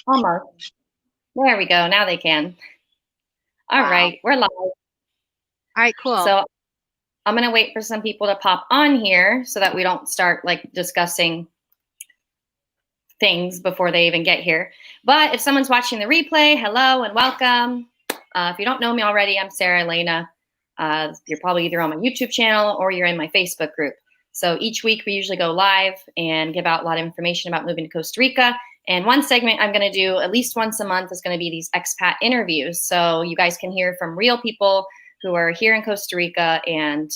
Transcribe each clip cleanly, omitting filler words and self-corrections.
Almost. There we go. Now they can. All Wow. right, we're live. All right, cool. So I'm going to wait for some people to pop on here so that we don't start like discussing things before they even get here. But if someone's watching the replay, hello and welcome. If you don't know me already, I'm Sarah Elena. You're probably either on my YouTube channel or you're in my Facebook group. So each week we usually go live and give out a lot of information about moving to Costa Rica. And one segment I'm going to do at least once a month is going to be these expat interviews. So you guys can hear from real people who are here in Costa Rica and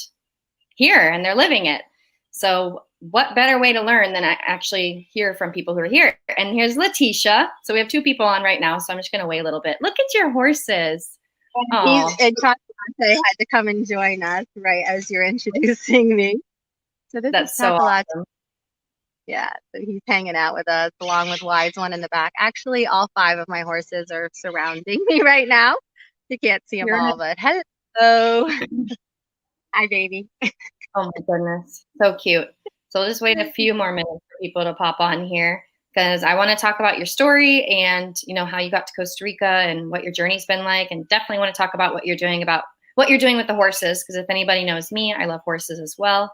they're living it. So what better way to learn than actually hear from people who are here? And here's Letitia. So we have two people on right now. So I'm just going to wait a little bit. Look at your horses. And Costa had to come and join us right as you're introducing me. So that's so awesome. Yeah, so he's hanging out with us along with Wise One in the back. Actually, all 5 of my horses are surrounding me right now. You can't see them all, but hello. Hi, baby. Oh my goodness. So cute. So we'll just wait a few more minutes for people to pop on here because I want to talk about your story and, you know, how you got to Costa Rica and what your journey's been like. And definitely want to talk about what you're doing with the horses. Because if anybody knows me, I love horses as well.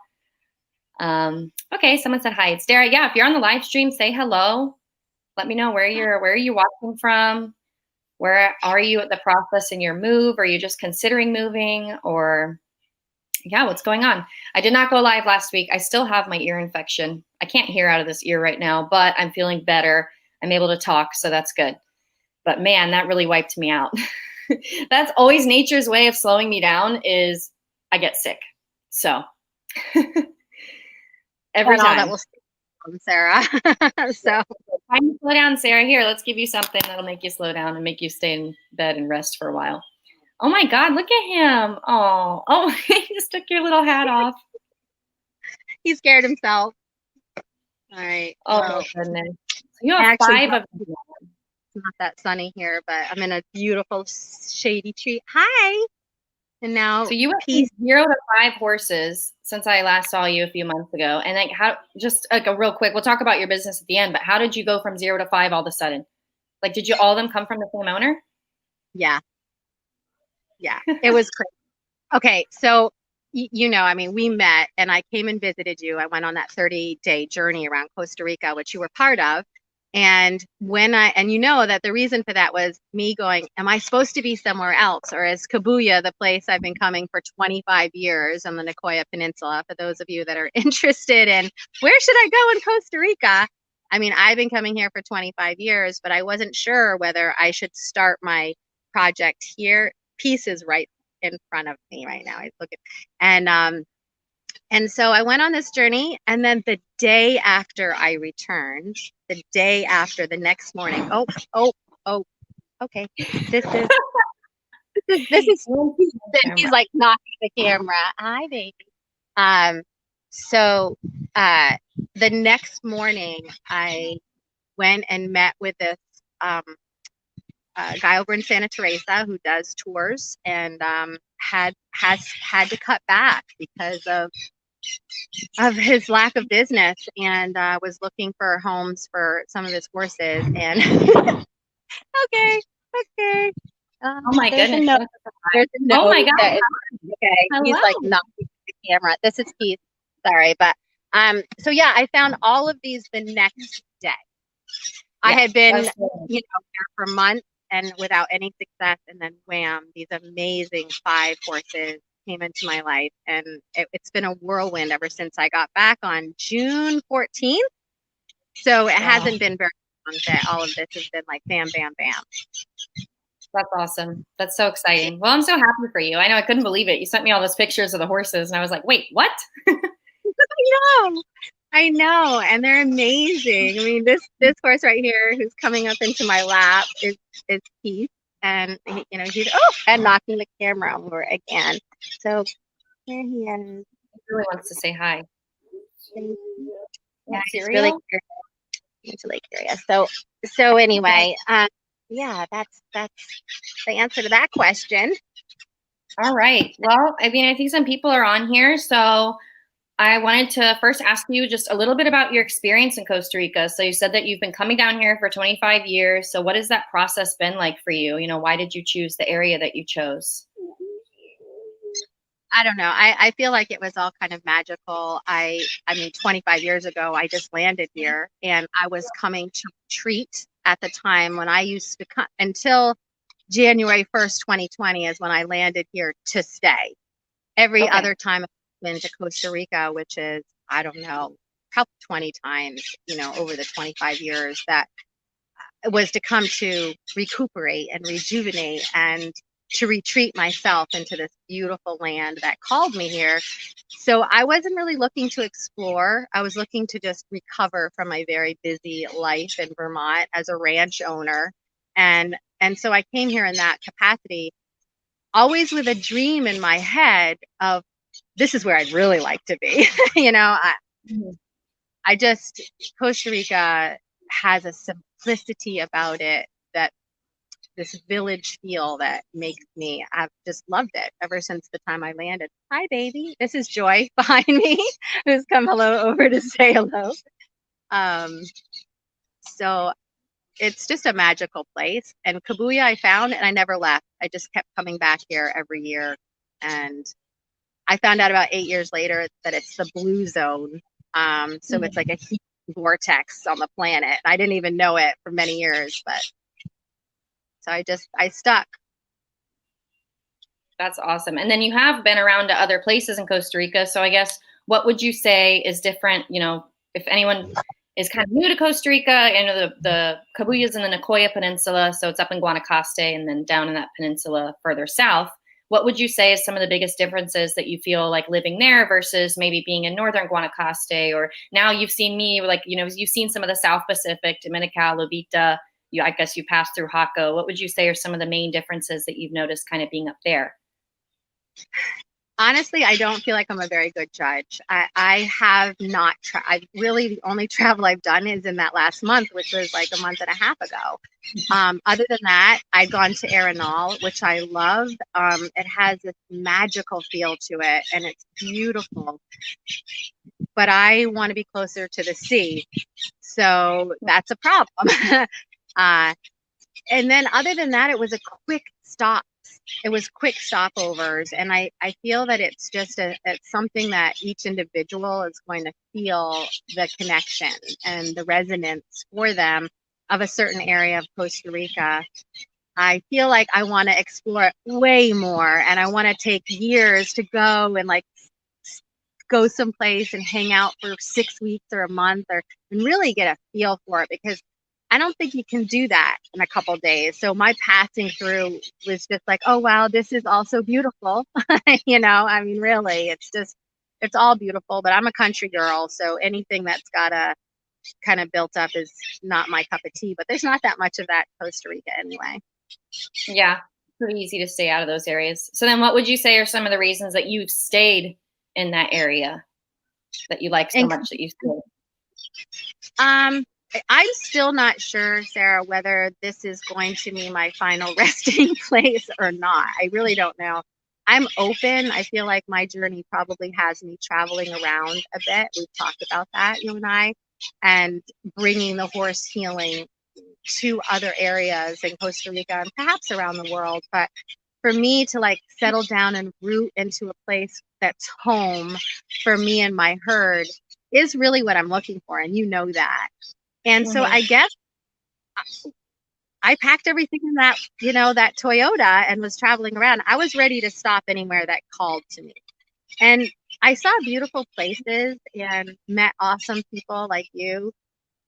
Okay. Someone said hi. It's Dara. Yeah. If you're on the live stream, say hello. Let me know where are you watching from? Where are you at the process in your move? Are you just considering moving or yeah, what's going on? I did not go live last week. I still have my ear infection. I can't hear out of this ear right now, but I'm feeling better. I'm able to talk, so that's good. But man, that really wiped me out. That's always nature's way of slowing me down is I get sick. So every time. That will slow Sarah. So time to slow down, Sarah. Here, let's give you something that'll make you slow down and make you stay in bed and rest for a while. Oh my God, look at him. Oh, he just took your little hat off. He scared himself. All right. Oh my goodness. You have 5 of them. It's not that sunny here, but I'm in a beautiful shady tree. Hi. And now so you went from 0 to 5 horses since I last saw you a few months ago. And like how just like a real quick, we'll talk about your business at the end, but how did you go from 0 to 5 all of a sudden? Like did all of them come from the same owner? Yeah. Yeah, it was crazy. Okay, so you know, I mean, we met and I came and visited you. I went on that 30-day journey around Costa Rica, which you were part of. And you know that the reason for that was me going, am I supposed to be somewhere else? Or is Cabuya the place I've been coming for 25 years on the Nicoya Peninsula? For those of you that are interested in where should I go in Costa Rica? I mean, I've been coming here for 25 years, but I wasn't sure whether I should start my project here. Piece is right in front of me right now. I look at and so I went on this journey, and then the day after I returned, the next morning. Okay. This is he's like knocking the camera. Hi, baby. So the next morning I went and met with this guy over in Santa Teresa who does tours and had to cut back because of his lack of business and was looking for homes for some of his horses and okay. Oh my goodness. Oh my God. Okay. Hello. He's like knocking the camera. This is Keith. Sorry, but so yeah, I found all of these the next day. I had been, there for months and without any success, and then wham, these amazing 5 horses came into my life, and it's been a whirlwind ever since I got back on June 14th. So it hasn't been very long that all of this has been like bam, bam, bam. That's awesome. That's so exciting. Well, I'm so happy for you. I know I couldn't believe it. You sent me all those pictures of the horses, and I was like, wait, what? I know, and they're amazing. I mean, this horse right here, who's coming up into my lap, is Keith, and he's and knocking the camera over again. So here he is. He really wants to say hi. Yeah, he's really curious. He's really curious. So anyway, yeah, that's the answer to that question. All right. Well, I mean, I think some people are on here, so I wanted to first ask you just a little bit about your experience in Costa Rica. So you said that you've been coming down here for 25 years. So what has that process been like for you? You know, why did you choose the area that you chose? I don't know. I feel like it was all kind of magical. I mean, 25 years ago, I just landed here and I was coming to retreat at the time when I used to come until January 1st, 2020 is when I landed here to stay. Every Okay. other time I've been to Costa Rica, which is, I don't know, probably 20 times, over the 25 years, that was to come to recuperate and rejuvenate and to retreat myself into this beautiful land that called me here. So I wasn't really looking to explore. I was looking to just recover from my very busy life in Vermont as a ranch owner. And so I came here in that capacity, always with a dream in my head of this is where I'd really like to be. Mhm. I just, Costa Rica has a simplicity about it, that this village feel that makes me, I've just loved it ever since the time I landed. Hi, baby. This is Joy behind me, who's come over to say hello. Um, so it's just a magical place. And Kabuya I found, and I never left. I just kept coming back here every year. And I found out about 8 years later that it's the blue zone. So it's like a heat vortex on the planet. I didn't even know it for many years, but so I stuck. That's awesome. And then you have been around to other places in Costa Rica. So I guess what would you say is different? You know, if anyone is kind of new to Costa Rica, I know the Cabuya is in the Nicoya Peninsula, so it's up in Guanacaste and then down in that peninsula further south. What would you say is some of the biggest differences that you feel like living there versus maybe being in northern Guanacaste? Or now you've seen me, like, you know, you've seen some of the South Pacific, Dominica, Lobita. I guess you passed through Jaco. What would you say are some of the main differences that you've noticed kind of being up there? Honestly, I don't feel like I'm a very good judge. I have not tried. Really, the only travel I've done is in that last month, which was like a month and a half ago. Other than that, I've gone to Arenal, which I love. It has this magical feel to it, and it's beautiful. But I want to be closer to the sea, so that's a problem. uh, and then other than that, it was a quick stop. It was quick stopovers, and I feel that it's just it's something that each individual is going to feel the connection and the resonance for them of a certain area of Costa Rica. I feel like I want to explore it way more, and I want to take years to go and like go someplace and hang out for 6 weeks or a month, or and really get a feel for it, because I don't think you can do that in a couple days. So my passing through was just like, oh wow, this is also beautiful. I mean, really, it's all beautiful. But I'm a country girl, so anything that's got a kind of built up is not my cup of tea. But there's not that much of that in Costa Rica anyway. Yeah, pretty easy to stay out of those areas. So then what would you say are some of the reasons that you've stayed in that area that you like so And much that you stayed? um, I'm still not sure, Sarah, whether this is going to be my final resting place or not. I really don't know. I'm open. I feel like my journey probably has me traveling around a bit. We've talked about that, you and I, and bringing the horse healing to other areas in Costa Rica and perhaps around the world. But for me to like settle down and root into a place that's home for me and my herd is really what I'm looking for. And you know that. And so Mhm. I guess I packed everything in that Toyota and was traveling around. I was ready to stop anywhere that called to me. And I saw beautiful places and met awesome people like you.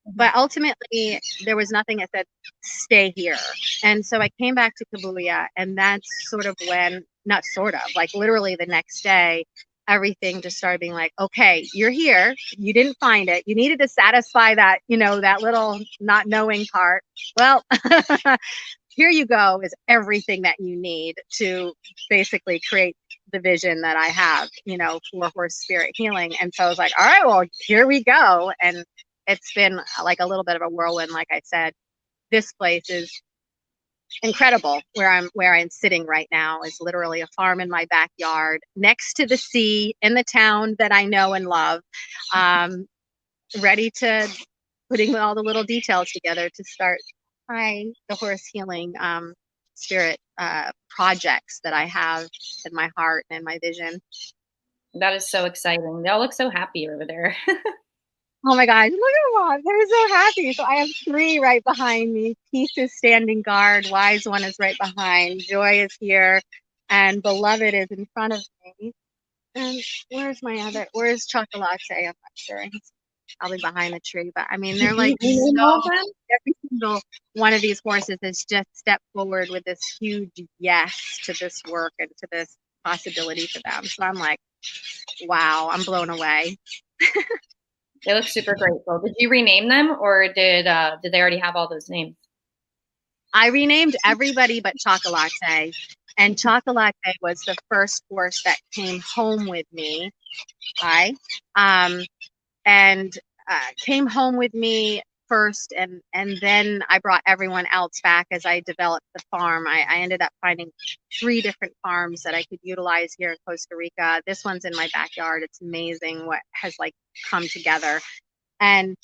Mhm. But ultimately, there was nothing that said, stay here. And so I came back to Kabuya, and that's sort of when, not sort of, like literally the next day, everything just started being like, okay, you're here. You didn't find it. You needed to satisfy that little not knowing part. Well, here you go, is everything that you need to basically create the vision that I have, for horse spirit healing. And so I was like, all right, well, here we go. And it's been like a little bit of a whirlwind. Like I said, this place is incredible. Where I'm sitting right now is literally a farm in my backyard next to the sea in the town that I know and love. Ready to putting all the little details together to start the horse healing spirit projects that I have in my heart and my vision. That is so exciting. They all look so happy over there. Oh my gosh, look at them. They're so happy. So I have 3 right behind me. Peace is standing guard. Wise One is right behind. Joy is here. And Beloved is in front of me. And where's Chocolate? I'm not sure. He's probably behind the tree. But I mean, they're like every single one of these horses has just stepped forward with this huge yes to this work and to this possibility for them. So I'm like, wow, I'm blown away. They look super grateful. Did you rename them, or did they already have all those names? I renamed everybody but Chocolate, and Chocolate was the first horse that came home with me. And came home with me first, and then I brought everyone else back as I developed the farm. I ended up finding 3 different farms that I could utilize here in Costa Rica. This one's in my backyard. It's amazing what has like come together. And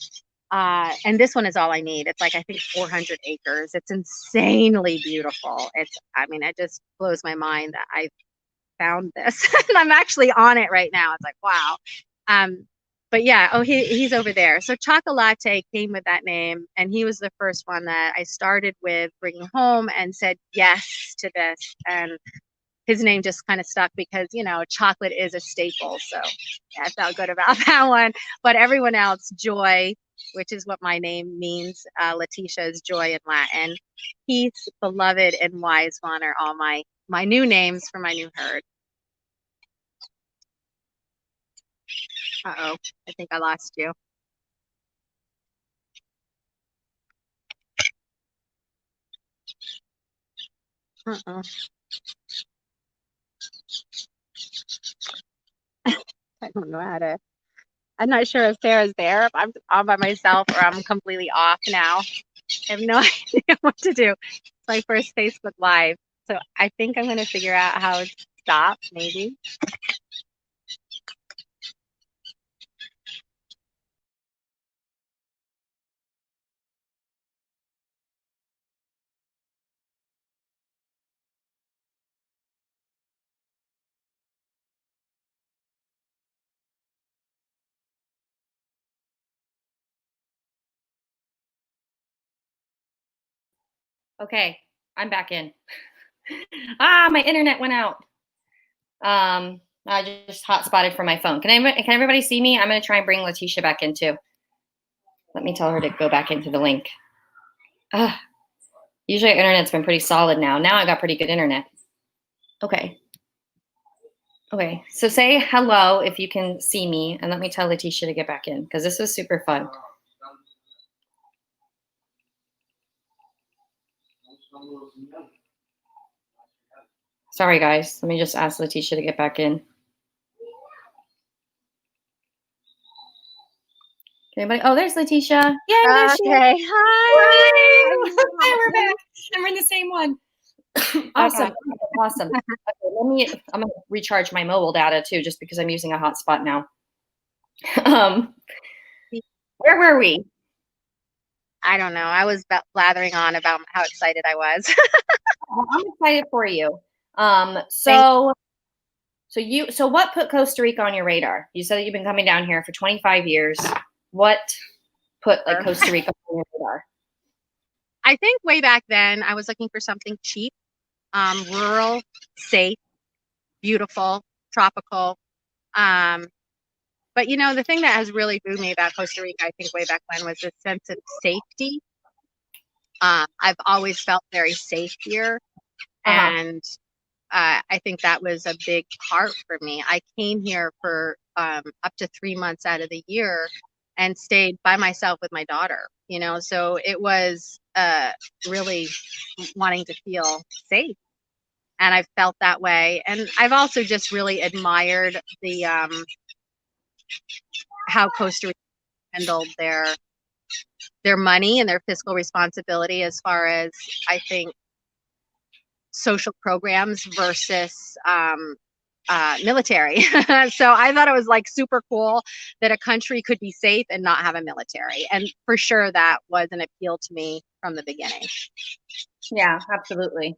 this one is all I need. It's like, I think 400 acres. It's insanely beautiful. It just blows my mind that I found this and I'm actually on it right now. It's like, wow. But yeah, he's over there. So Chocolate came with that name, and he was the first one that I started with bringing home and said yes to this. And his name just kind of stuck because, chocolate is a staple. So yeah, I felt good about that one. But everyone else, Joy, which is what my name means. Letitia is joy in Latin. Peace, Beloved, and Wise One are all my new names for my new herd. Uh-oh, I think I lost you. Uh-oh. I don't know how to. I'm not sure if Sarah's there, if I'm all by myself or I'm completely off now. I have no idea what to do. It's my first Facebook Live. So I think I'm going to figure out how to stop, maybe. Okay, I'm back in. My internet went out. I just hotspotted from my phone. Can everybody see me? I'm going to try and bring Letitia back in too. Let me tell her to go back into the link. Usually our internet's been pretty solid now. Now I got pretty good internet. Okay. Okay, so say hello if you can see me, and let me tell Letitia to get back in, because this was super fun. Sorry, guys. Let me just ask Letitia to get back in. Anybody? Oh, there's Letitia. Yay, there she is. Okay, hi. Hi, we're back. And we're in the same one. Awesome. Okay. Awesome. Okay, I'm going to recharge my mobile data too, just because I'm using a hotspot now. Where were we? I don't know. I was blathering on about how excited I was. I'm excited for you. So what put Costa Rica on your radar? You said that you've been coming down here for 25 years. What put Costa Rica on your radar? I think way back then I was looking for something cheap, rural, safe, beautiful, tropical. But the thing that has really drew me about Costa Rica, I think way back when, was this sense of safety. I've always felt very safe here. And I think that was a big part for me. I came here for up to 3 months out of the year and stayed by myself with my daughter, so it was really wanting to feel safe. And I've felt that way. And I've also just really admired the how Costa Rica handled their money and their fiscal responsibility, as far as, I think, social programs versus military. So I thought it was like super cool that a country could be safe and not have a military. And for sure, that was an appeal to me from the beginning. Yeah, absolutely.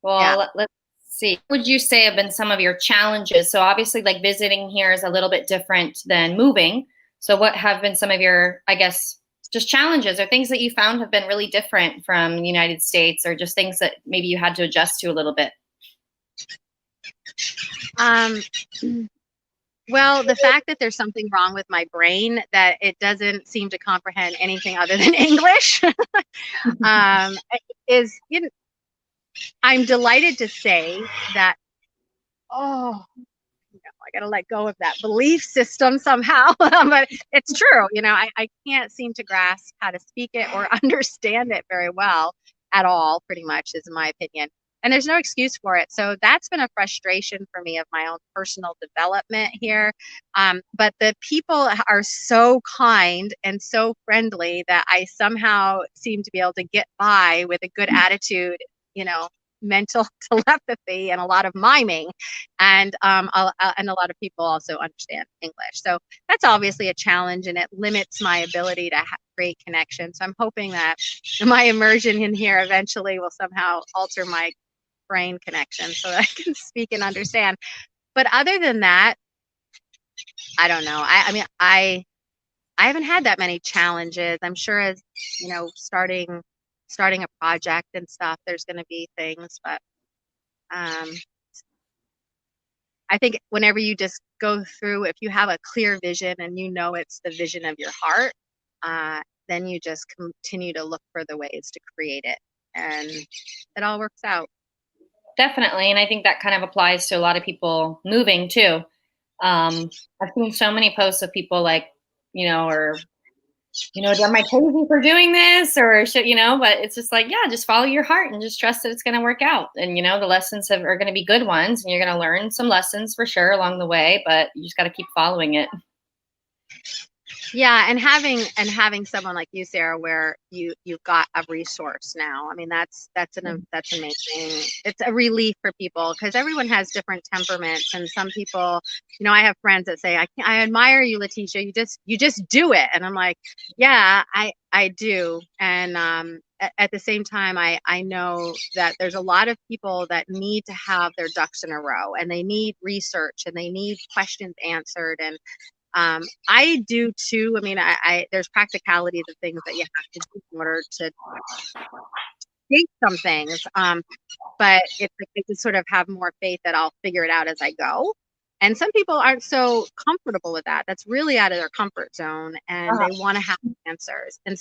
Yeah. Well, let's see. What would you say have been some of your challenges? So obviously, like visiting here is a little bit different than moving. So what have been some of your, I guess, just challenges or things that you found have been really different from the United States, or just things that maybe you had to adjust to a little bit? Um, well, the fact that there's something wrong with my brain that it doesn't seem to comprehend anything other than English um, is, you know, I'm delighted to say that, oh, I got to let go of that belief system somehow. But it's true. I can't seem to grasp how to speak it or understand it very well at all, pretty much, is my opinion. And there's no excuse for it. So that's been a frustration for me of my own personal development here. But the people are so kind and so friendly that I somehow seem to be able to get by with a good attitude, mental telepathy and a lot of miming. And and a lot of people also understand English. So that's obviously a challenge, and it limits my ability to create connections. So I'm hoping that my immersion in here eventually will somehow alter my brain connection so that I can speak and understand. But other than that, I don't know. I mean, I haven't had that many challenges. I'm sure as starting a project and stuff, there's going to be things, but um, I think whenever you just go through, if you have a clear vision and it's the vision of your heart, then you just continue to look for the ways to create it, and it all works out. Definitely. And I think that kind of applies to a lot of people moving too. I've seen so many posts of people like, or, am I crazy for doing this or should, but it's just like, yeah, just follow your heart and just trust that it's going to work out. And, the lessons are going to be good ones, and you're going to learn some lessons for sure along the way, but you just got to keep following it. Yeah, and having someone like you, Sarah, where you've got a resource now. I mean, that's amazing. It's a relief for people because everyone has different temperaments, and some people, I have friends that say, I admire you, Letitia. You just do it, and I'm like, yeah, I do, and at the same time, I know that there's a lot of people that need to have their ducks in a row, and they need research, and they need questions answered, and I do too. I mean, there's practicalities of things that you have to do in order to take some things. But it's like I just sort of have more faith that I'll figure it out as I go. And some people aren't so comfortable with that. That's really out of their comfort zone, and they want to have answers. And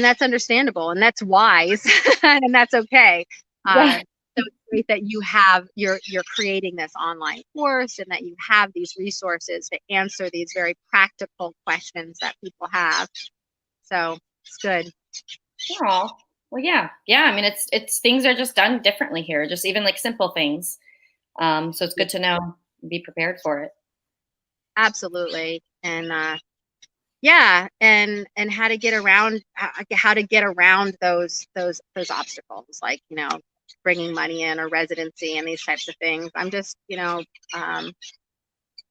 that's understandable, and that's wise, and that's okay. Yeah. So it's great that you're creating this online course, and that you have these resources to answer these very practical questions that people have. So it's good. Oh, well, yeah. Yeah. I mean, it's things are just done differently here, just even like simple things. So it's good to know, be prepared for it. Absolutely. And yeah, and how to get around those obstacles, like bringing money in or residency and these types of things. I'm just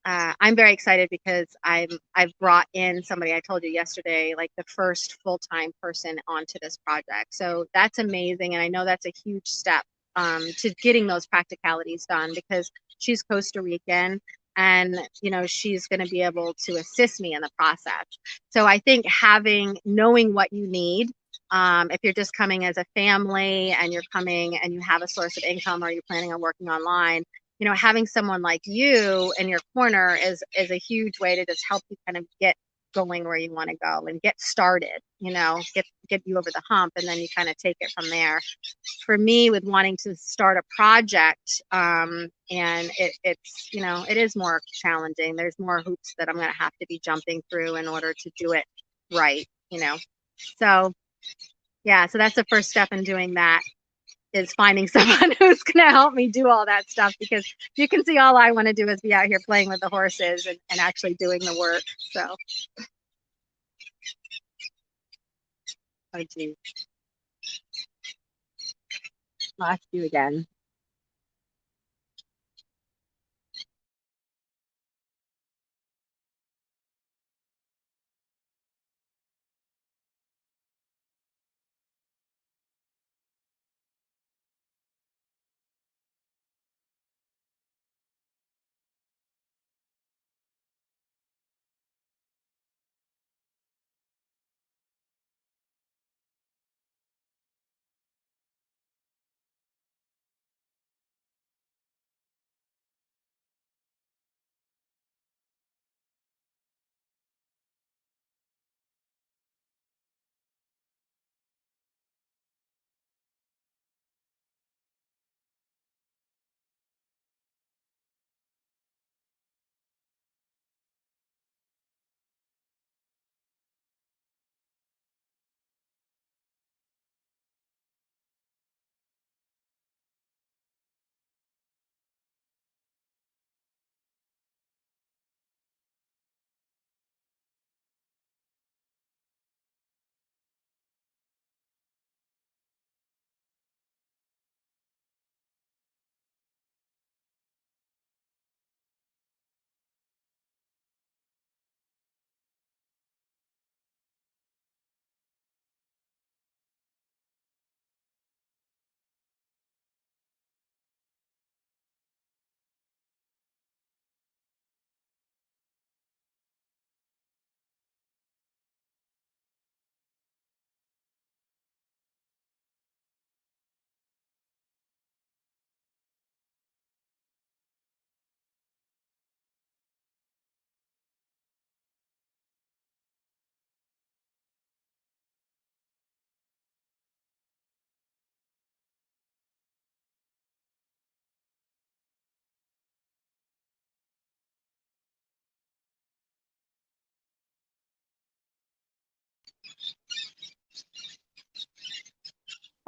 I'm very excited because I've brought in somebody, I told you yesterday, like the first full-time person onto this project. So that's amazing, and I know that's a huge step to getting those practicalities done, because she's Costa Rican, and she's going to be able to assist me in the process. So I think knowing what you need, if you're just coming as a family and you're coming and you have a source of income, or you're planning on working online, having someone like you in your corner is a huge way to just help you kind of get going where you want to go and get started, get you over the hump, and then you kind of take it from there. For me, with wanting to start a project, and it is more challenging. There's more hoops that I'm going to have to be jumping through in order to do it right, So yeah, so that's the first step in doing that, is finding someone who's going to help me do all that stuff, because you can see all I want to do is be out here playing with the horses and actually doing the work. So, oh geez. Lost you again.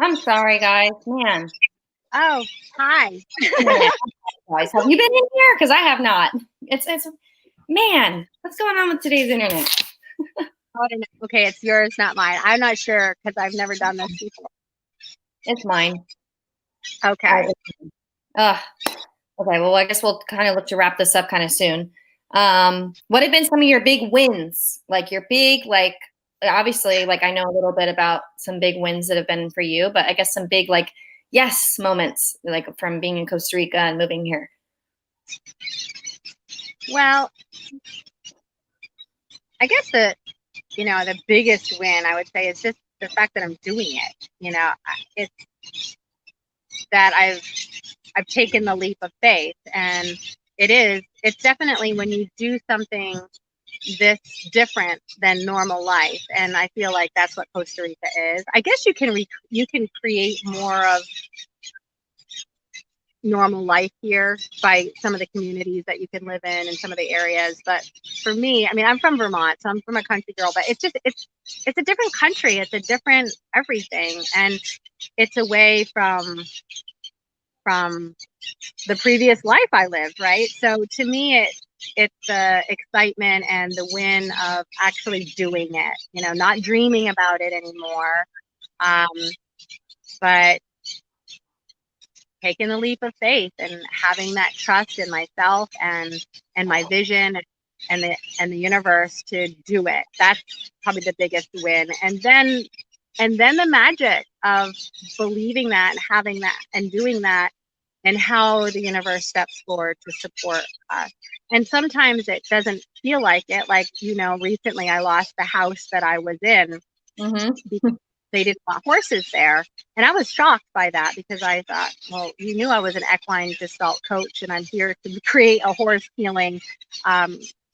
I'm sorry, guys. Man. Oh, hi. Man, guys, have you been in here? Because I have not. It's man, what's going on with today's internet? Okay, it's yours, not mine. I'm not sure because I've never done this before. It's mine. Okay. Okay, well, I guess we'll kind of look to wrap this up kind of soon. What have been some of your big wins? Like your big, like obviously, like I know a little bit about some big wins that have been for you, but I guess some big like yes moments, like from being in Costa Rica and moving here. Well, I guess the biggest win I would say is just the fact that I'm doing it. It's that I've taken the leap of faith, and it's definitely when you do something this different than normal life, and I feel like that's what Costa Rica is. I guess you can create more of normal life here by some of the communities that you can live in and some of the areas. But for me, I mean, I'm from Vermont, so I'm from a country girl, but it's a different country. It's a different everything. And it's away from the previous life I lived, right? So to me, it's the excitement and the win of actually doing it, not dreaming about it anymore. But taking the leap of faith and having that trust in myself and my vision and the universe to do it. That's probably the biggest win. And then the magic of believing that and having that and doing that, and how the universe steps forward to support us. And sometimes it doesn't feel like it. Like, recently I lost the house that I was in because they didn't want horses there. And I was shocked by that because I thought, well, you knew I was an equine gestalt coach and I'm here to create a horse healing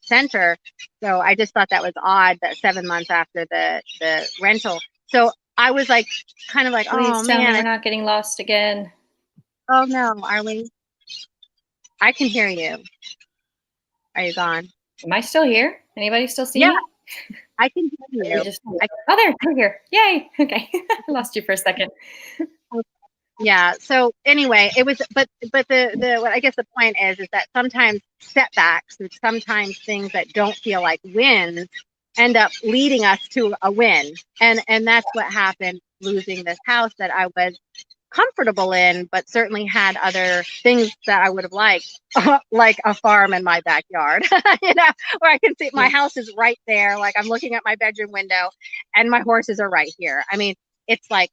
center. So I just thought that was odd that 7 months after the rental. So I was like, kind of like, Please oh tell man, me we're not getting lost again. Oh no, are we? I can hear you. Are you gone? Am I still here? Anybody still see me? I can hear you. They're here. Yay. Okay. I lost you for a second. Yeah. So anyway, it was, but the what I guess the point is that sometimes setbacks and sometimes things that don't feel like wins end up leading us to a win. And that's what happened losing this house that I was comfortable in, but certainly had other things that I would have liked, like a farm in my backyard, where I can see my house is right there. Like I'm looking at my bedroom window and my horses are right here. I mean, it's like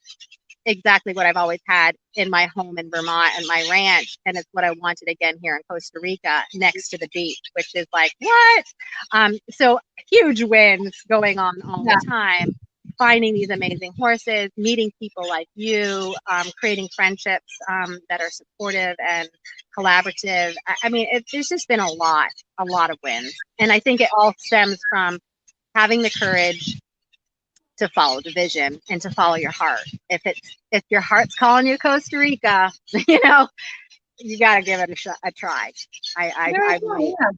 exactly what I've always had in my home in Vermont and my ranch. And it's what I wanted again here in Costa Rica next to the beach, which is like, what? So huge wins going on all Yeah. the time, finding these amazing horses, meeting people like you, creating friendships that are supportive and collaborative. I mean, there's just been a lot of wins. And I think it all stems from having the courage to follow the vision and to follow your heart. If your heart's calling you Costa Rica, you got to give it a try. I believe. Yeah.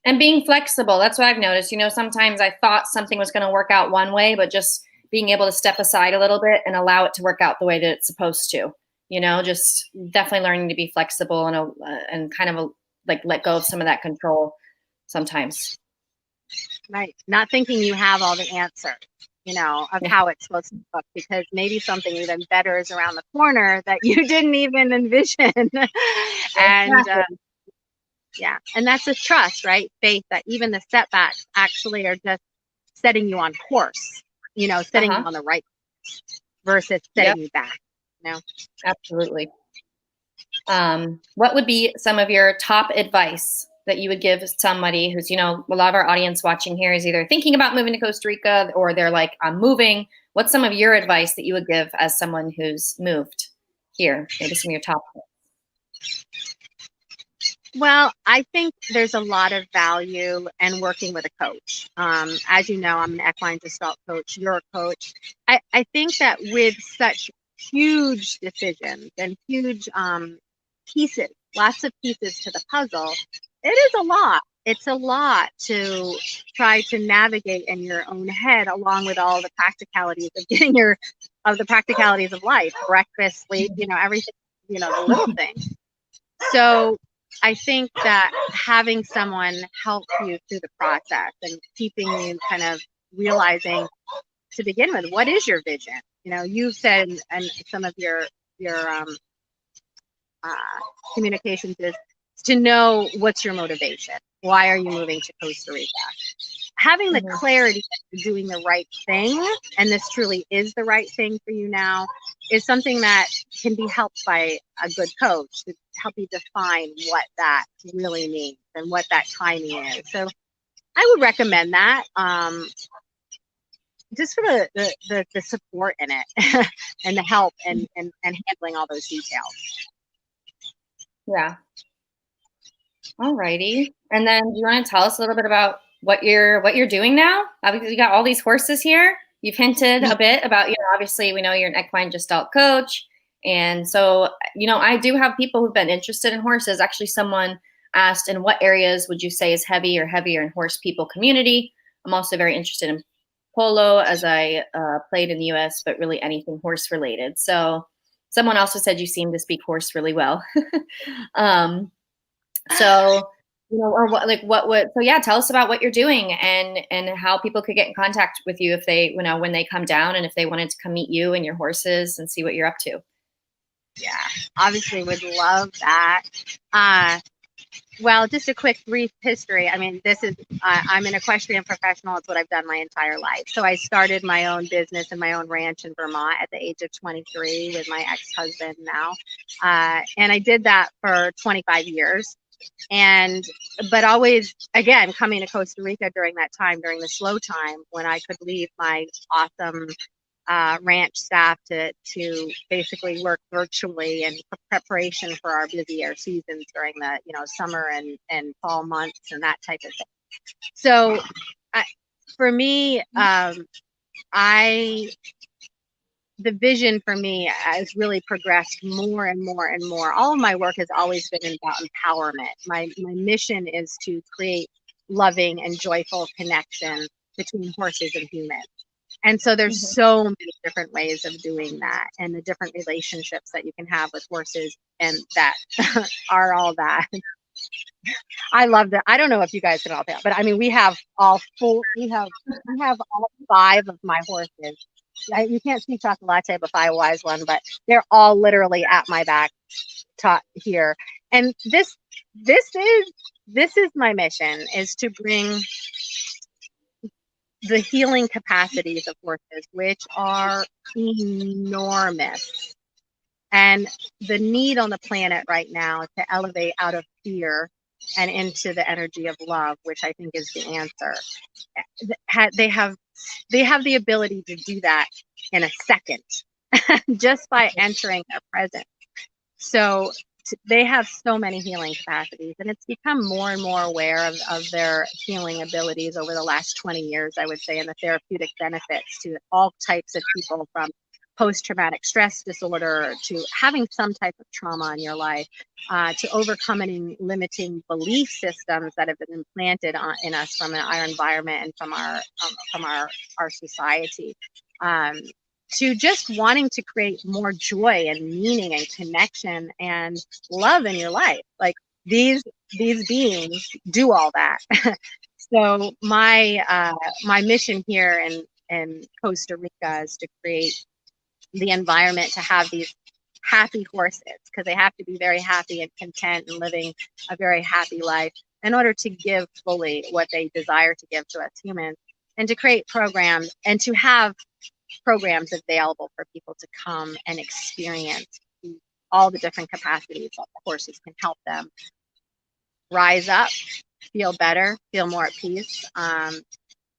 And being flexible. That's what I've noticed. Sometimes I thought something was going to work out one way, but just being able to step aside a little bit and allow it to work out the way that it's supposed to. Just definitely learning to be flexible and kind of like let go of some of that control sometimes. Right. Not thinking you have all the answers, of how it's supposed to look, because maybe something even better is around the corner that you didn't even envision. And yeah, and that's a trust, right? Faith that even the setbacks actually are just setting you on course, setting you on the right course versus setting you back, Absolutely. What would be some of your top advice that you would give somebody who's, a lot of our audience watching here is either thinking about moving to Costa Rica or they're like, I'm moving. What's some of your advice that you would give as someone who's moved here? Maybe some of your top tips. Well, I think there's a lot of value in working with a coach. As you know, I'm an equine gestalt coach. You're a coach. I think that with such huge decisions and huge pieces, lots of pieces to the puzzle, it is a lot. It's a lot to try to navigate in your own head, along with all the practicalities of the practicalities of life, breakfast, sleep, everything, the little things. So I think that having someone help you through the process and keeping you kind of realizing to begin with, what is your vision? You said in some of your communications is to know what's your motivation. Why are you moving to Costa Rica? Having the clarity that you're doing the right thing, and this truly is the right thing for you now, is something that can be helped by a good coach to help you define what that really means and what that timing is. So I would recommend that, just for the support in it and the help and handling all those details. Yeah. All righty. And then do you want to tell us a little bit about what you're doing now? Obviously, you got all these horses here. You've hinted a bit about, obviously we know you're an equine gestalt coach. And so, I do have people who've been interested in horses. Actually, someone asked, in what areas would you say is heavy or heavier in horse people community? I'm also very interested in polo, as I played in the US, but really anything horse related. So someone also said you seem to speak horse really well. So, or so yeah, tell us about what you're doing and how people could get in contact with you if they, when they come down and if they wanted to come meet you and your horses and see what you're up to. Yeah, obviously would love that. Well, just a quick brief history. I mean, I'm an equestrian professional. It's what I've done my entire life. So I started my own business and my own ranch in Vermont at the age of 23 with my ex-husband now. And I did that for 25 years. But always, again, coming to Costa Rica during that time, during the slow time when I could leave my awesome ranch staff to basically work virtually in preparation for our busier seasons during the summer and fall months and that type of thing. So for me, the vision for me has really progressed more and more and more. All of my work has always been about empowerment. My mission is to create loving and joyful connection between horses and humans. And so there's so many different ways of doing that, and the different relationships that you can have with horses, and that are all that. I love that. I don't know if you guys can all that, but I mean, we have all 5 of my horses you can't see chocolate latte before I wise one, but they're all literally at my back here. And this is my mission, is to bring the healing capacities of horses, which are enormous, and the need on the planet right now to elevate out of fear and into the energy of love, which I think is the answer. They have the ability to do that in a second, just by entering their presence. So they have so many healing capacities, and it's become more and more aware of their healing abilities over the last 20 years, I would say, and the therapeutic benefits to all types of people, from post-traumatic stress disorder to having some type of trauma in your life, to overcoming limiting belief systems that have been implanted in us from our environment and from our society. To just wanting to create more joy and meaning and connection and love in your life. Like these beings do all that. So my mission here in Costa Rica is to create the environment to have these happy horses, because they have to be very happy and content and living a very happy life in order to give fully what they desire to give to us humans, and to create programs and to have programs available for people to come and experience all the different capacities that the horses can help them rise up, feel better, feel more at peace.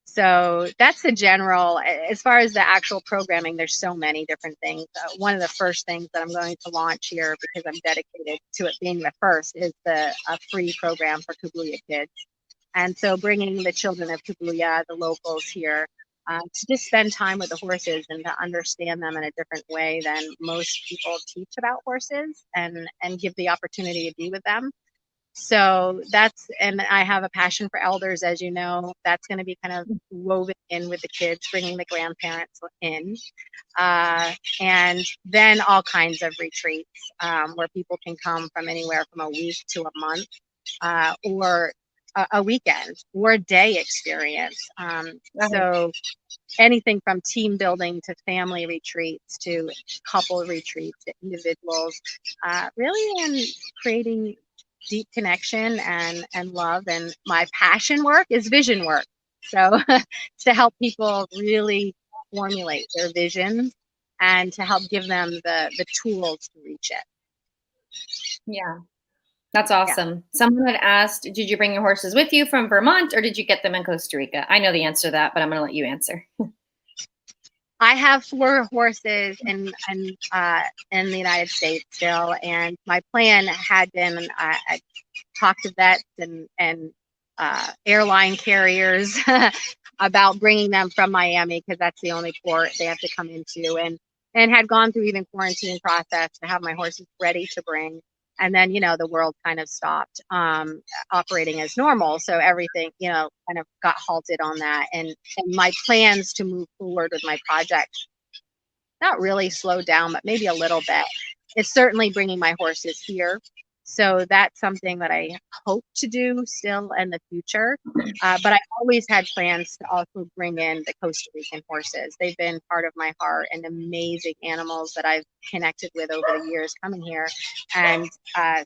So that's the general. As far as the actual programming, there's so many different things. One of the first things that I'm going to launch here, because I'm dedicated to it being the first, is a free program for Kubuya kids. And so bringing the children of Kubuya, the locals here, to just spend time with the horses and to understand them in a different way than most people teach about horses, and give the opportunity to be with them. So and I have a passion for elders, as you know. That's going to be kind of woven in with the kids, bringing the grandparents in. And then all kinds of retreats, where people can come from anywhere from a week to a month, or a weekend or a day experience. So anything from team building to family retreats to couple retreats to individuals, really in creating deep connection and love. And my passion work is vision work. So to help people really formulate their visions and to help give them the tools to reach it. Yeah. That's awesome. Yeah. Someone had asked, did you bring your horses with you from Vermont, or did you get them in Costa Rica? I know the answer to that, but I'm going to let you answer. I have 4 horses in the United States still, and my plan had been, I talked to vets and airline carriers about bringing them from Miami, because that's the only port they have to come into, and had gone through even quarantine process to have my horses ready to bring. And then, the world kind of stopped operating as normal. So everything, kind of got halted on that. And my plans to move forward with my project, not really slowed down, but maybe a little bit. It's certainly bringing my horses here. So that's something that I hope to do still in the future. But I always had plans to also bring in the Costa Rican horses. They've been part of my heart and amazing animals that I've connected with over the years coming here. And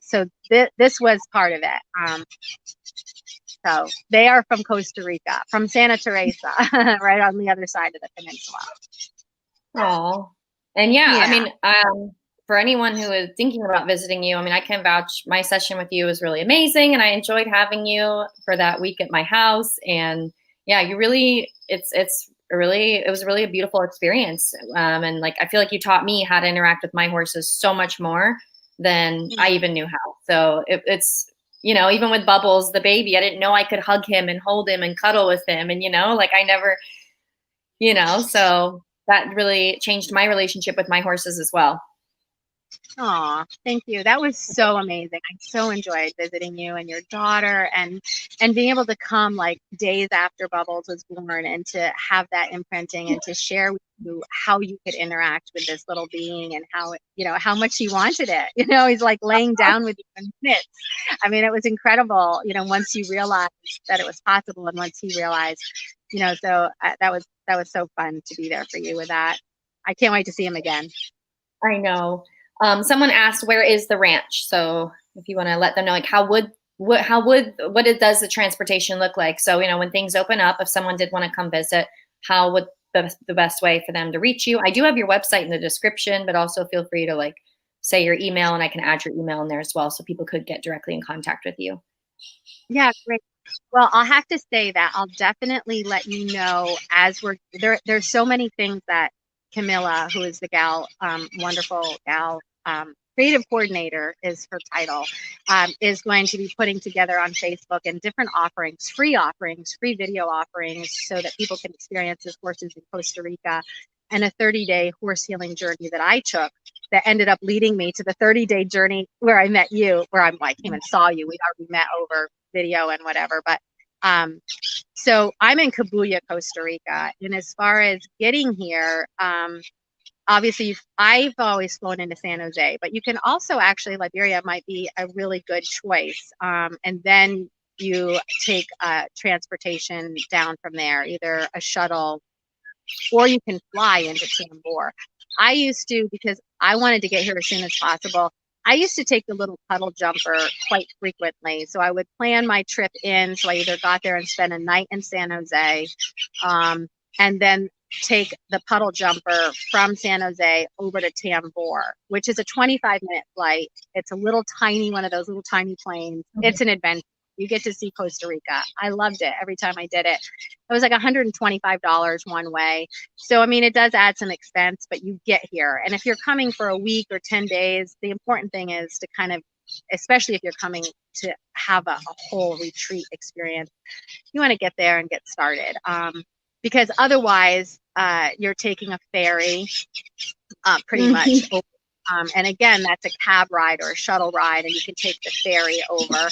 so this was part of it. So they are from Costa Rica, from Santa Teresa, right on the other side of the peninsula. Oh, and yeah, I mean, for anyone who is thinking about visiting you, I mean, I can vouch, my session with you was really amazing, and I enjoyed having you for that week at my house. And yeah, it was really a beautiful experience. And like, I feel like you taught me how to interact with my horses so much more than I even knew how. So it's, even with Bubbles, the baby, I didn't know I could hug him and hold him and cuddle with him. And, like I never, so that really changed my relationship with my horses as well. Aw, thank you. That was so amazing. I so enjoyed visiting you and your daughter, and being able to come like days after Bubbles was born, and to have that imprinting and to share with you how you could interact with this little being, and how much he wanted it. He's like laying down with you in minutes. I mean, it was incredible, once you realized that it was possible, and once he realized, so that was so fun to be there for you with that. I can't wait to see him again. I know. Someone asked, where is the ranch? So if you want to let them know, like what does the transportation look like? So, when things open up, if someone did want to come visit, how would the best way for them to reach you? I do have your website in the description, but also feel free to like say your email and I can add your email in there as well. So people could get directly in contact with you. Yeah, great. Well, I'll have to say that I'll definitely let you know as we're there. There's so many things that Camilla, who is the wonderful gal, creative coordinator is her title, is going to be putting together on Facebook, and different offerings, free video offerings, so that people can experience his horses in Costa Rica, and a 30-day horse healing journey that I took that ended up leading me to the 30-day journey where I met you, where I came and saw you. We'd already met over video and whatever, but so I'm in Cabuya, Costa Rica, and as far as getting here, obviously I've always flown into San Jose, but you can also actually, Liberia might be a really good choice, and then you take transportation down from there, either a shuttle or you can fly into Tambor. I used to, because I wanted to get here as soon as possible, I used to take the little puddle jumper quite frequently. So I would plan my trip in. So I either got there and spent a night in San Jose, and then take the puddle jumper from San Jose over to Tambor, which is a 25-minute flight. It's a little tiny, one of those little tiny planes. It's an adventure. You get to see Costa Rica. I loved it every time I did it. It was like $125 one way. So, I mean, it does add some expense, but you get here. And if you're coming for a week or 10 days, the important thing is to kind of, especially if you're coming to have a whole retreat experience, you want to get there and get started. Because otherwise, you're taking a ferry pretty much over. And again, that's a cab ride or a shuttle ride, and you can take the ferry over,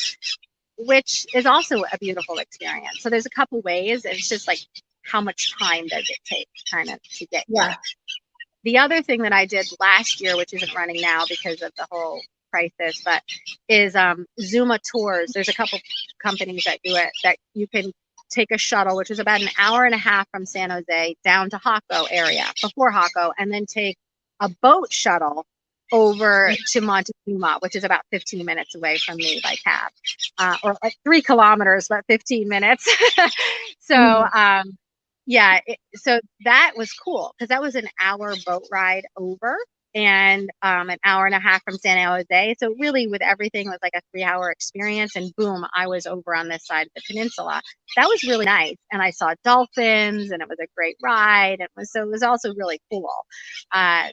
which is also a beautiful experience. So there's a couple ways. It's just like, how much time does it take kind of to get here? The other thing that I did last year, which isn't running now because of the whole crisis, but is Zuma Tours. There's a couple companies that do it, that you can take a shuttle, which is about an hour and a half from San Jose down to Jaco area, before Jaco, and then take a boat shuttle over to Montezuma, which is about 15 minutes away from me by cab, or like 3 kilometers, but 15 minutes. So, yeah, so that was cool because that was an hour boat ride over, and an hour and a half from San Jose. So really, with everything, it was like a 3-hour experience, and boom, I was over on this side of the peninsula. That was really nice, and I saw dolphins, and it was a great ride. It was also really cool.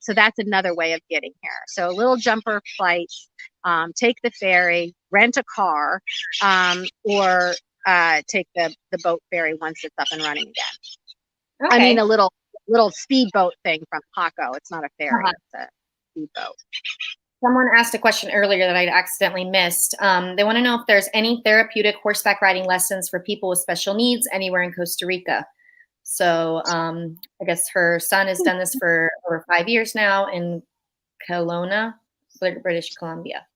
So that's another way of getting here. So a little jumper flight, take the ferry, rent a car, or take the boat ferry once it's up and running again. Okay. I mean, a little speedboat thing from Jaco. It's not a ferry, it's a speedboat. Someone asked a question earlier that I accidentally missed. They want to know if there's any therapeutic horseback riding lessons for people with special needs anywhere in Costa Rica. So I guess her son has done this for over 5 years now in Kelowna, British Columbia.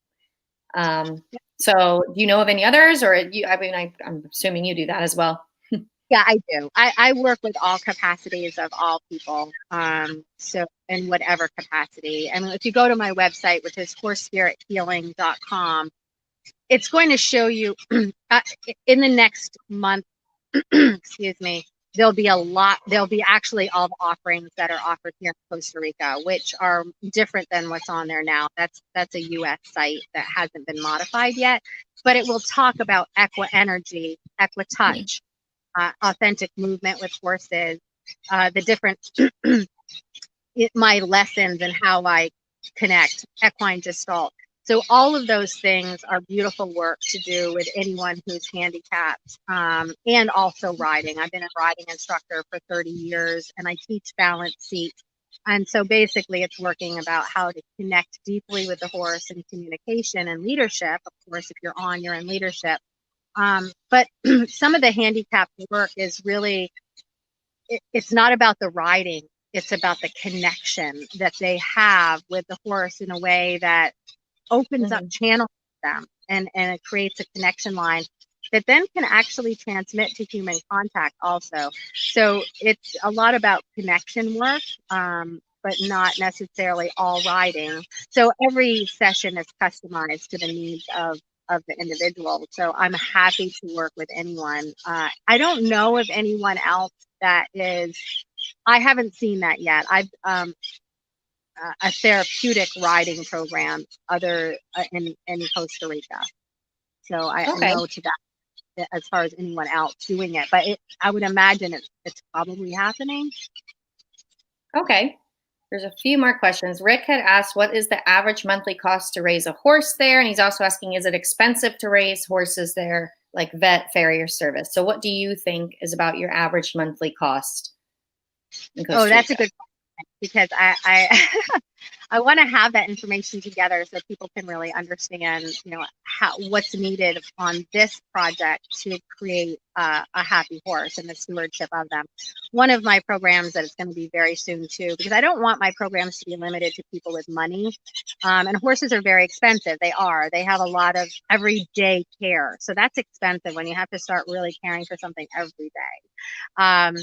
So do you know of any others, or I'm assuming you do that as well? Yeah, I do. I work with all capacities of all people. So in whatever capacity. And if you go to my website, which is horsespirithealing.com, it's going to show you in the next month, excuse me, there'll be actually all the offerings that are offered here in Costa Rica, which are different than what's on there now. That's a US site that hasn't been modified yet, but it will talk about equa energy, equa touch, authentic movement with horses, the different my lessons and how I connect, equine gestalt. So all of those things are beautiful work to do with anyone who's handicapped, and also riding. I've been a riding instructor for 30 years, and I teach balance seat. And so basically it's working about how to connect deeply with the horse and communication and leadership. Of course, if you're in leadership. But some of the handicapped work is really, it's not about the riding. It's about the connection that they have with the horse in a way that opens up channels for them, and it creates a connection line that then can actually transmit to human contact also. So it's a lot about connection work, but not necessarily all riding. So every session is customized to the needs of the individual. So I'm happy to work with anyone. I don't know of anyone else that is, I haven't seen that yet. I've a therapeutic riding program other in Costa Rica. So I Okay. know to that as far as anyone else doing it, but I would imagine it's probably happening. Okay. There's a few more questions. Rick had asked, what is the average monthly cost to raise a horse there? And he's also asking, is it expensive to raise horses there, like vet, farrier service? So what do you think is about your average monthly cost in Oh, Costa that's a Rica? good question because I I want to have that information together so people can really understand, what's needed on this project to create a happy horse and the stewardship of them. One of my programs that is going to be very soon too, because I don't want my programs to be limited to people with money. And horses are very expensive. They are. They have a lot of everyday care, so that's expensive when you have to start really caring for something every day.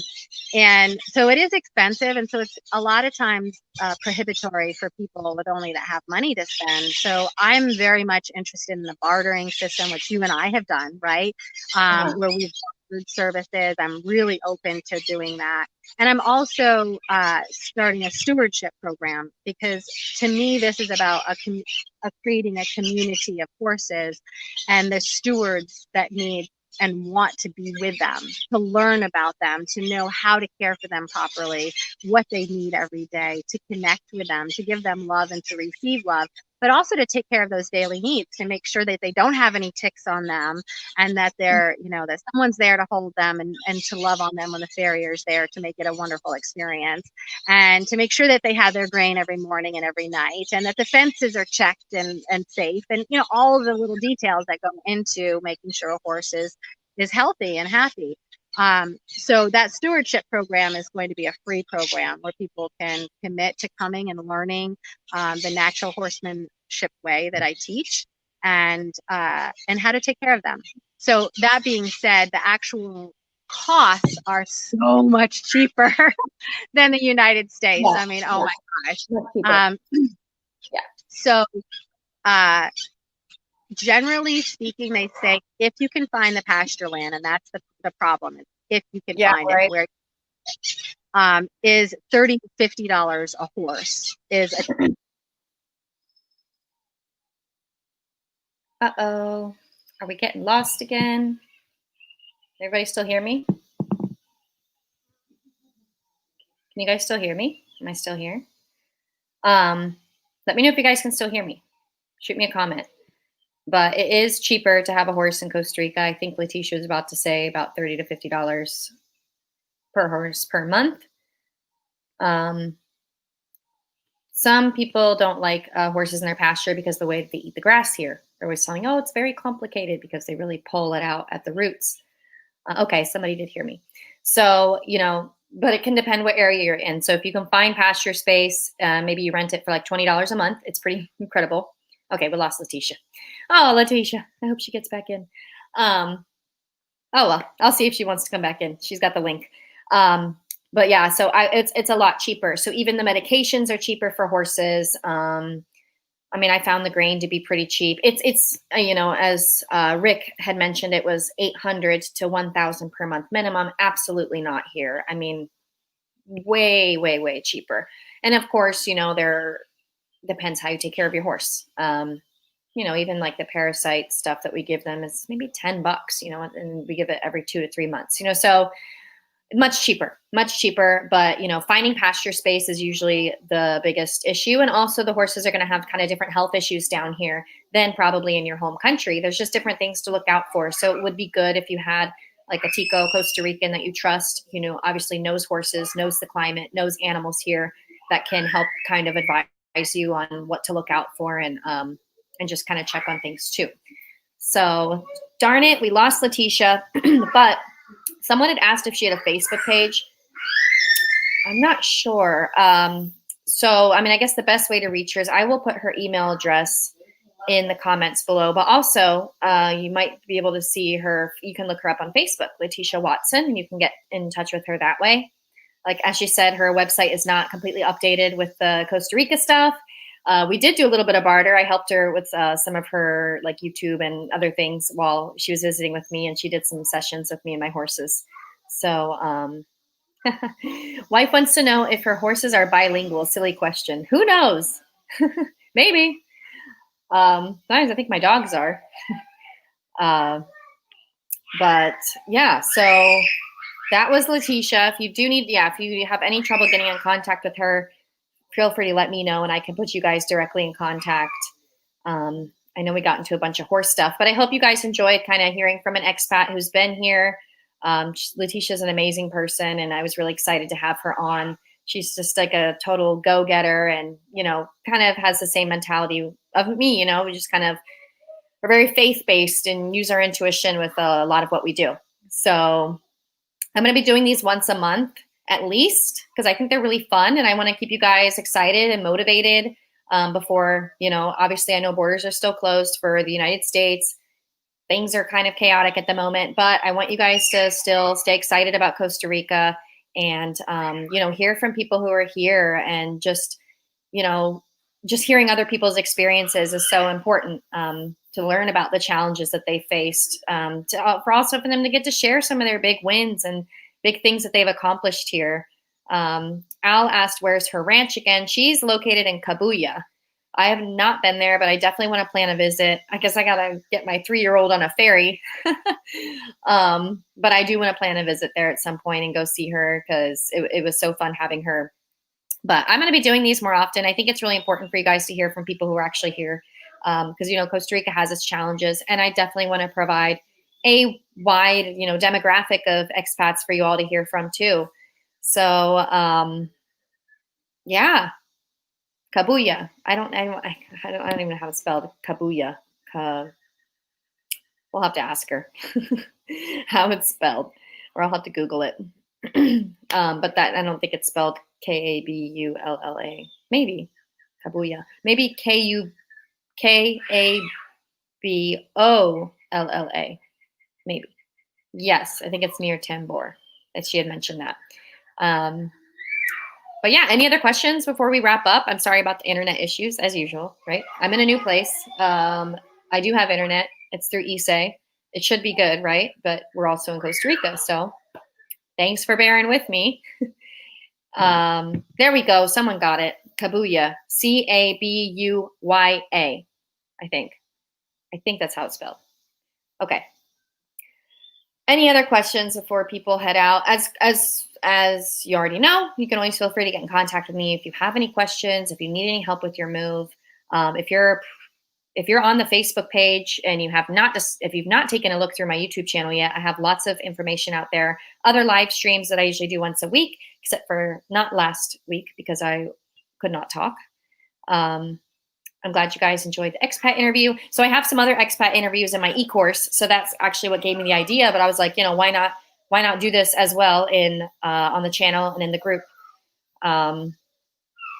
And so it is expensive, and so it's a lot of times prohibitory for people with only that have money to spend. So I'm very much interested in the bartering system, which you and I have done, right? Where we've food services. I'm really open to doing that. And I'm also starting a stewardship program because to me, this is about creating a community of horses and the stewards that need and want to be with them, to learn about them, to know how to care for them properly, what they need every day, to connect with them, to give them love and to receive love, but also to take care of those daily needs, to make sure that they don't have any ticks on them and that they're, that someone's there to hold them and to love on them when the farrier's there to make it a wonderful experience, and to make sure that they have their grain every morning and every night, and that the fences are checked and safe, and all of the little details that go into making sure a horse is healthy and happy. So that stewardship program is going to be a free program where people can commit to coming and learning the natural horsemanship way that I teach, and how to take care of them. So that being said, the actual costs are so much cheaper than the United States. Yeah, I mean, oh my yeah. gosh. So generally speaking, they say if you can find the pasture land, and that's the problem, if you can find it, where is $30 to $50 a horse is Uh-oh. Are we getting lost again? Everybody still hear me? Can you guys still hear me? Am I still here? Let me know if you guys can still hear me. Shoot me a comment. But it is cheaper to have a horse in Costa Rica. I think Letitia was about to say about $30 to $50 per horse per month. Some people don't like horses in their pasture because the way that they eat the grass here. They're always telling, oh, it's very complicated because they really pull it out at the roots. Okay, somebody did hear me. So, but it can depend what area you're in. So if you can find pasture space, maybe you rent it for like $20 a month. It's pretty incredible. Okay, we lost Letitia. Oh, Letitia. I hope she gets back in. Oh, well, I'll see if she wants to come back in. She's got the link. But yeah, so it's a lot cheaper. So even the medications are cheaper for horses. I found the grain to be pretty cheap. It's as Rick had mentioned, it was 800 to 1,000 per month minimum. Absolutely not here. Way, way, way cheaper. And of course, there depends how you take care of your horse. Even like the parasite stuff that we give them is maybe $10, and we give it every 2 to 3 months, so much cheaper, but finding pasture space is usually the biggest issue. And also the horses are going to have kind of different health issues down here than probably in your home country. There's just different things to look out for. So it would be good if you had like a Tico Costa Rican that you trust, obviously knows horses, knows the climate, knows animals here, that can help kind of advise you on what to look out for, and just kind of check on things too. So darn it, we lost Letitia, but someone had asked if she had a Facebook page. I'm not sure. So, I guess the best way to reach her is I will put her email address in the comments below, but also you might be able to see her. You can look her up on Facebook, Letita Watson, and you can get in touch with her that way. like as she said, her website is not completely updated with the Costa Rica stuff. We did do a little bit of barter. I helped her with some of her like YouTube and other things while she was visiting with me, and she did some sessions with me and my horses. So wife wants to know if her horses are bilingual. Silly question. Who knows? Maybe. Sometimes I think my dogs are. But yeah, so that was Letitia. If you do need, if you have any trouble getting in contact with her, feel free to let me know and I can put you guys directly in contact. I know we got into a bunch of horse stuff, but I hope you guys enjoyed kind of hearing from an expat who's been here. Letitia's an amazing person, and I was really excited to have her on. She's just like a total go-getter and, kind of has the same mentality of me, we just kind of are very faith-based and use our intuition with a lot of what we do. So I'm going to be doing these once a month at least, because I think they're really fun and I want to keep you guys excited and motivated before, obviously I know borders are still closed for the United States. Things are kind of chaotic at the moment, but I want you guys to still stay excited about Costa Rica and, hear from people who are here, and just hearing other people's experiences is so important to learn about the challenges that they faced, for also for them to get to share some of their big wins and big things that they've accomplished here. Al asked, where's her ranch again? She's located in Cabuya. I have not been there, but I definitely want to plan a visit. I guess I got to get my 3-year-old on a ferry. But I do want to plan a visit there at some point and go see her, because it was so fun having her. But I'm going to be doing these more often. I think it's really important for you guys to hear from people who are actually here, because, Costa Rica has its challenges. And I definitely want to provide a wide, demographic of expats for you all to hear from too. So, yeah. Cabuya. I don't even know how it's spelled. Cabuya. We'll have to ask her how it's spelled, or I'll have to Google it. But that, I don't think it's spelled Kabulla. Maybe Cabuya. Maybe Kabolla. Maybe. Yes, I think it's near Tambor. As she had mentioned that. But yeah, any other questions before we wrap up? I'm sorry about the internet issues, as usual, right? I'm in a new place. I do have internet. It's through ISE. It should be good, right? But we're also in Costa Rica, so thanks for bearing with me. There we go. Someone got it. Cabuya. Cabuya. I think that's how it's spelled. Okay. Any other questions before people head out? As you already know, you can always feel free to get in contact with me if you have any questions, if you need any help with your move. If you're on the Facebook page and if you've not taken a look through my YouTube channel yet, I have lots of information out there. Other live streams that I usually do once a week, except for not last week because I could not talk. I'm glad you guys enjoyed the expat interview. So I have some other expat interviews in my e-course. So that's actually what gave me the idea. But I was like, why not do this as well on the channel and in the group? You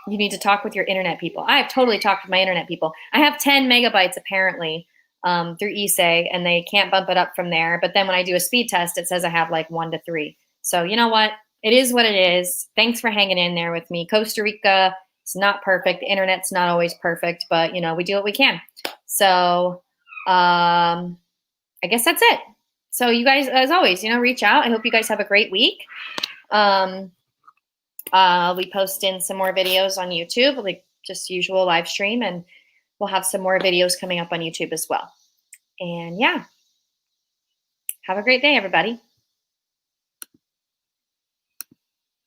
need to talk with your internet people. I have totally talked with my internet people. I have 10 megabytes apparently through ISE, and they can't bump it up from there. But then when I do a speed test, it says I have like 1 to 3. So you know what? It is what it is. Thanks for hanging in there with me. Costa Rica, it's not perfect. The internet's not always perfect, but we do what we can. So I guess that's it. So you guys, as always, reach out. I hope you guys have a great week. I'll be posting some more videos on YouTube, like just usual live stream, and we'll have some more videos coming up on YouTube as well. And yeah, have a great day, everybody.